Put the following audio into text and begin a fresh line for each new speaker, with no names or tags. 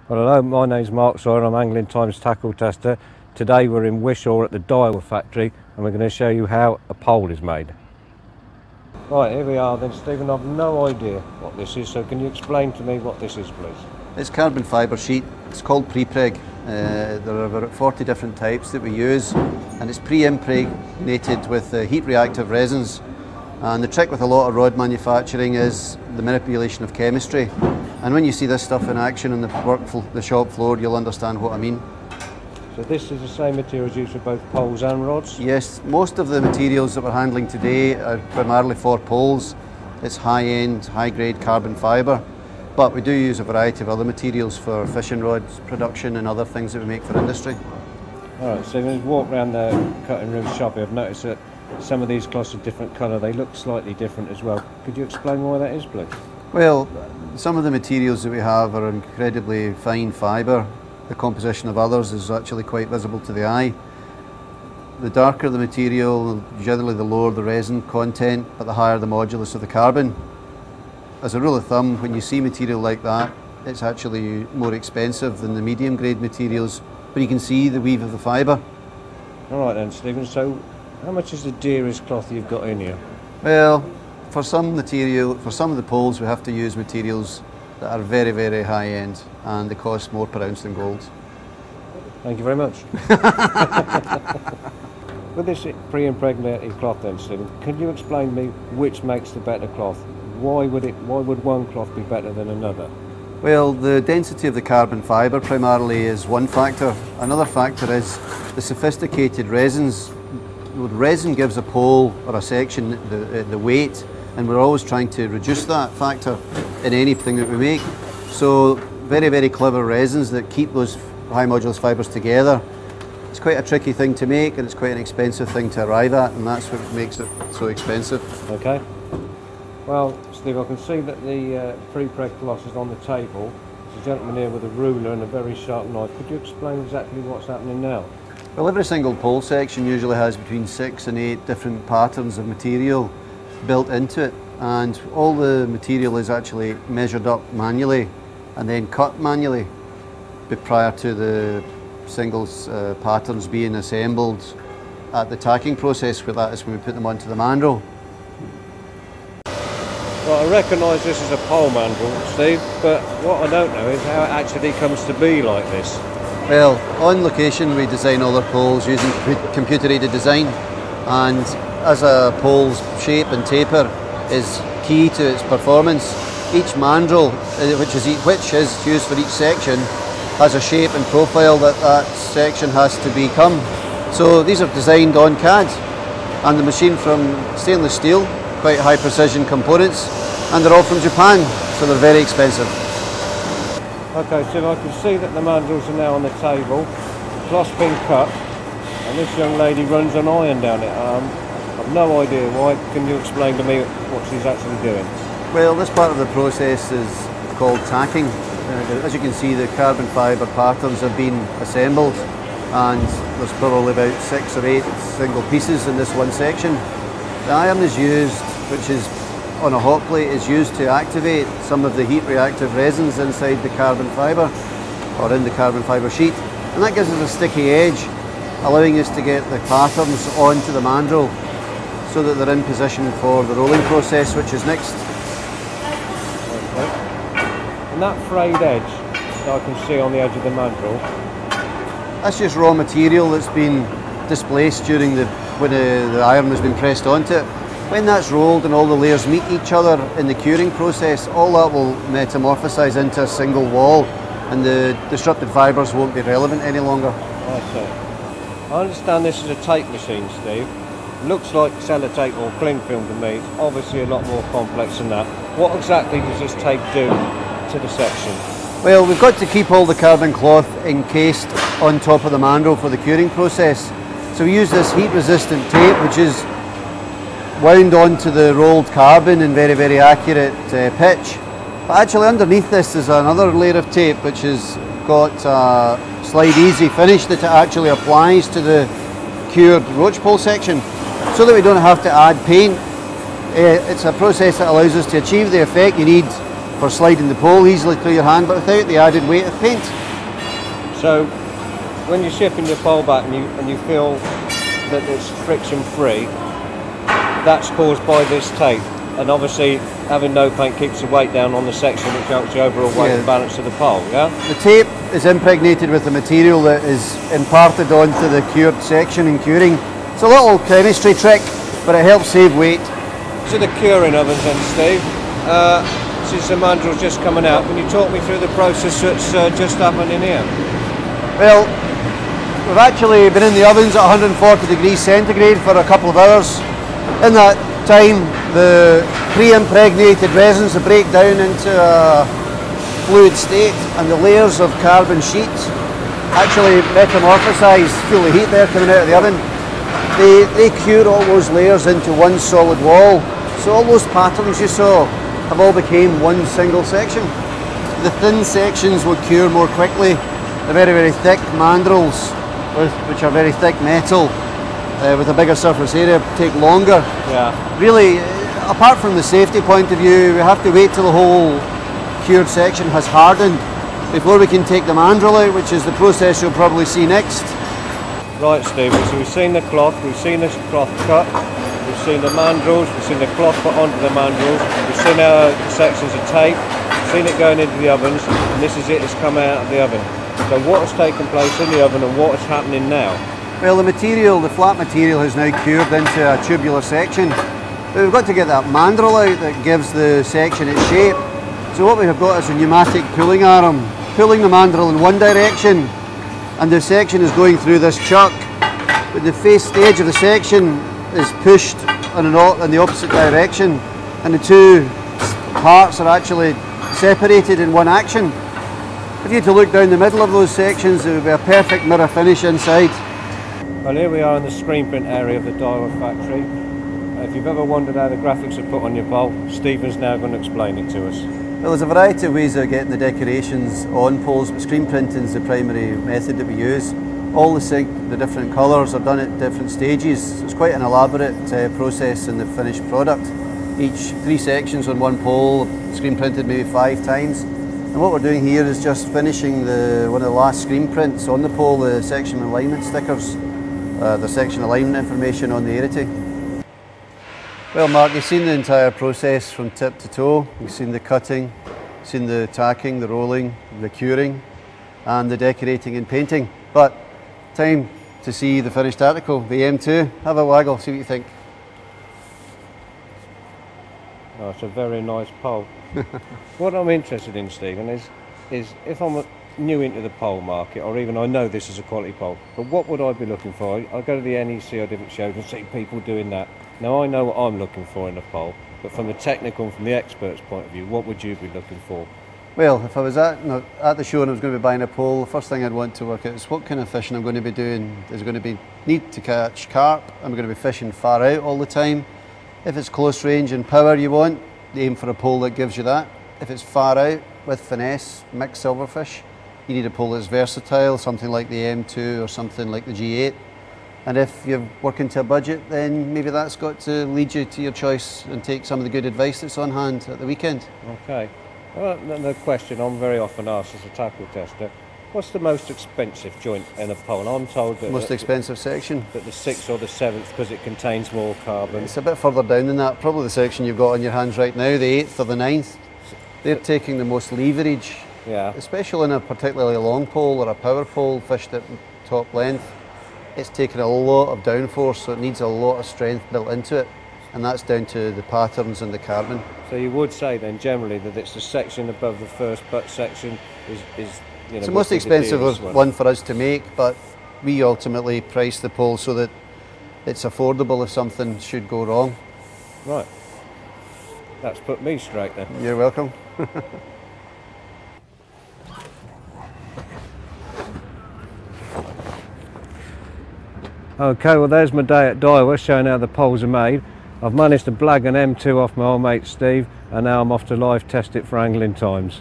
Well, hello, my name's Mark Sawyer, I'm Angling Times tackle tester. Today we're in Wishaw at the Daiwa factory and we're going to show you how a pole is made. Right, here we are then, Stephen. I've no idea what this is, so can you explain to me what this is, please?
It's carbon fibre sheet. It's called pre-preg. There are about 40 different types that we use, and it's pre-impregnated with heat reactive resins. And the trick with a lot of rod manufacturing is the manipulation of chemistry. And when you see this stuff in action on the shop floor, you'll understand what I mean.
So this is the same materials used for both poles and rods?
Yes, most of the materials that we're handling today are primarily for poles. It's high-end, high-grade carbon fibre. But we do use a variety of other materials for fishing rods production and other things that we make for industry.
Alright, so when you walk around the cutting room shop, I've noticed that some of these cloths are different colour. They look slightly different as well. Could you explain why that is, please?
Well, some of the materials that we have are incredibly fine fibre. The composition of others is actually quite visible to the eye. The darker the material, generally the lower the resin content, but the higher the modulus of the carbon. As a rule of thumb, when you see material like that, it's actually more expensive than the medium grade materials, but you can see the weave of the fibre.
Alright then, Stephen, so how much is the dearest cloth you've got in here?
Well, for some of the poles we have to use materials that are very, very high end, and they cost more per ounce than gold.
Thank you very much. With this pre-impregnated cloth then, Stephen, could you explain to me which makes the better cloth? Why would one cloth be better than another?
Well, the density of the carbon fibre primarily is one factor. Another factor is the sophisticated resins. Resin gives a pole or a section the weight, and we're always trying to reduce that factor in anything that we make. So very, very clever resins that keep those high modulus fibres together. It's quite a tricky thing to make, and it's quite an expensive thing to arrive at, and that's what makes it so expensive.
Okay. Well, Steve, I can see that the pre-preg cloth is on the table. There's a gentleman here with a ruler and a very sharp knife. Could you explain exactly what's happening now?
Well, every single pole section usually has between 6 and 8 different patterns of material built into it, and all the material is actually measured up manually and then cut manually prior to the singles patterns being assembled at the tacking process, where that is when we put them onto the mandrel.
Well, I recognise this is a pole mandrel, Steve, but what I don't know is how it actually comes to be like this.
Well, on location we design all our poles using computer-aided design, and as a pole's shape and taper is key to its performance, each mandrel, which is used for each section, has a shape and profile that section has to become. So these are designed on CAD, and the machine from stainless steel, quite high precision components, and they're all from Japan, so they're very expensive.
Okay, so I can see that the mandrels are now on the table, the cloth's been cut, and this young lady runs an iron down it. I've no idea why. Can you explain to me what she's actually doing?
Well, this part of the process is called tacking. As you can see, the carbon fibre patterns have been assembled, and there's probably about 6 or 8 single pieces in this one section. The iron is used, which is on a hot plate, is used to activate some of the heat reactive resins inside the carbon fibre, or in the carbon fibre sheet, and that gives us a sticky edge, allowing us to get the patterns onto the mandrel so that they're in position for the rolling process, which is next.
Okay. And that frayed edge that I can see on the edge of the mandrel,
that's just raw material that's been displaced during when the iron has been pressed onto it. When that's rolled and all the layers meet each other in the curing process, all that will metamorphosize into a single wall, and the disrupted fibres won't be relevant any longer.
I understand this is a tape machine, Steve. It looks like sellotape or cling film to me. It's obviously a lot more complex than that. What exactly does this tape do to the section?
Well, we've got to keep all the carbon cloth encased on top of the mandrel for the curing process. So we use this heat resistant tape, which is wound onto the rolled carbon in very, very accurate pitch. But actually underneath this is another layer of tape which has got a slide easy finish that it actually applies to the cured roach pole section, so that we don't have to add paint. It's a process that allows us to achieve the effect you need for sliding the pole easily through your hand, but without the added weight of paint.
So when you're shipping your pole back and you feel that it's friction free, that's caused by this tape, and obviously having no paint keeps the weight down on the section, which helps the overall weight and balance of the pole, yeah?
The tape is impregnated with the material that is imparted onto the cured section in curing. It's a little chemistry trick, but it helps save weight.
So the curing ovens then, Steve, since the mandrel's just coming out, can you talk me through the process that's just happened in here?
Well, we've actually been in the ovens at 140 degrees centigrade for a couple of hours. In that time, the pre-impregnated resins will break down into a fluid state, and the layers of carbon sheet actually metamorphosise, feel the heat there coming out of the oven. They cure all those layers into one solid wall. So all those patterns you saw have all became one single section. The thin sections will cure more quickly. The very, very thick mandrels, which are very thick metal, with a bigger surface area, take longer.
Yeah.
Really, apart from the safety point of view, we have to wait till the whole cured section has hardened before we can take the mandrel out, which is the process you'll probably see next.
Right, Steve, so we've seen the cloth, we've seen this cloth cut, we've seen the mandrels, we've seen the cloth put onto the mandrels, we've seen our sections of tape, we've seen it going into the ovens, and this is it, it's come out of the oven. So what has taken place in the oven and what is happening now?
Well, the material, the flat material, has now cured into a tubular section. But we've got to get that mandrel out that gives the section its shape. So what we have got is a pneumatic pulling arm, pulling the mandrel in one direction, and the section is going through this chuck. But the face stage of the section is pushed in the opposite direction, and the two parts are actually separated in one action. If you had to look down the middle of those sections, it would be a perfect mirror finish inside.
Well, here we are in the screen print area of the Daiwa factory. If you've ever wondered how the graphics are put on your pole, Stephen's now going to explain it to us.
Well, there's a variety of ways of getting the decorations on poles, but screen printing is the primary method that we use. All the different colours are done at different stages. It's quite an elaborate process in the finished product. Each 3 sections on one pole, screen printed maybe 5 times. And what we're doing here is just finishing one of the last screen prints on the pole, the section alignment stickers, the section alignment information on the arity. Well, Mark, you've seen the entire process from tip to toe. You've seen the cutting, you've seen the tacking, the rolling, the curing, and the decorating and painting. But time to see the finished article, the M2. Have a waggle, see what you think.
Oh, it's a very nice pole. What I'm interested in, Stephen, is if I'm new into the pole market, or even I know this is a quality pole, but what would I be looking for? I go to the NEC or different shows and see people doing that. Now I know what I'm looking for in a pole, but from the technical and from the expert's point of view, what would you be looking for?
Well, if I was at the show and I was going to be buying a pole, the first thing I'd want to work out is what kind of fishing I'm going to be doing. Is it going to be need to catch carp? Am I going to be fishing far out all the time? If it's close range and power you want, aim for a pole that gives you that. If it's far out with finesse, mixed silverfish, you need a pole that's versatile, something like the M2 or something like the G8. And if you're working to a budget, then maybe that's got to lead you to your choice and take some of the good advice that's on hand at the weekend.
Okay. Well, the question I'm very often asked as a tackle tester, what's the most expensive joint in a pole? And I'm told that
most expensive section?
That the 6th or the 7th, because it contains more carbon.
It's a bit further down than that. Probably the section you've got on your hands right now, the 8th or the 9th. They're taking the most leverage.
Yeah.
Especially in a particularly long pole or a power pole fished at top length. It's taking a lot of downforce, so it needs a lot of strength built into it. And that's down to the patterns and the carbon.
So you would say then generally that it's the section above the first butt section is you know,
it's the most expensive one for us to make, but we ultimately price the pole so that it's affordable if something should go wrong.
Right. That's put me straight then.
You're welcome.
Okay, well there's my day at Daiwa showing how the poles are made. I've managed to blag an M2 off my old mate Steve, and now I'm off to live test it for angling times.